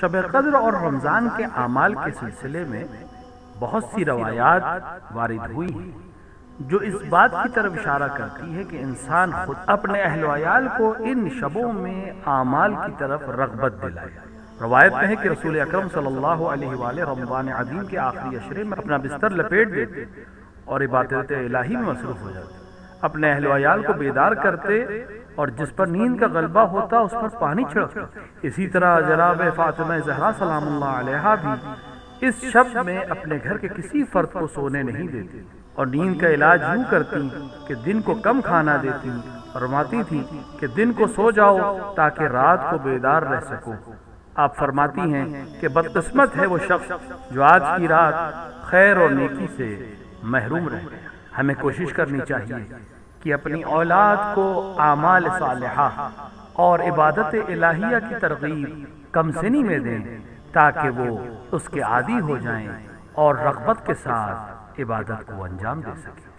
شب قدر اور رمضان کے اعمال کے سلسلے میں بہت سی روایات وارد ہوئی ہیں جو اس بات کی طرف اشارہ کرتی ہے کہ انسان خود اپنے اہل و عیال کو ان شبوں میں اعمال کی طرف رغبت دلائے۔ روایت میں ہے کہ رسول اکرم صلی اللہ علیہ وآلہ رمضان عظیم کے آخری عشرے میں اپنا بستر لپیٹ دیتے اور عبادت الہی میں مصروف ہو جاتے، اپنے اہل و عیال کو بیدار کرتے اور جس پر نیند کا غلبہ ہوتا اس پر پانی چھڑکتے۔ اسی طرح جناب فاطمہ زہرا سلام اللہ علیہا بھی اس شب میں اپنے گھر کے کسی فرد کو سونے نہیں دیتی اور نیند کا علاج یوں کرتی کہ دن کو کم کھانا دیتی، فرماتی تھی کہ دن کو سو جاؤ تاکہ رات کو بیدار رہ سکو۔ آپ فرماتی ہیں کہ بدقسمت ہے وہ شخص جو آج کی رات خیر اور نیکی سے محروم رہے۔ ہمیں کوشش کرنی چاہیے کہ اپنی اولاد کو اعمال صالحہ اور عبادت الہیہ کی ترغیب کم سنی میں دیں تاکہ وہ اس کے عادی ہو جائیں اور رغبت کے ساتھ عبادت کو انجام دے سکیں۔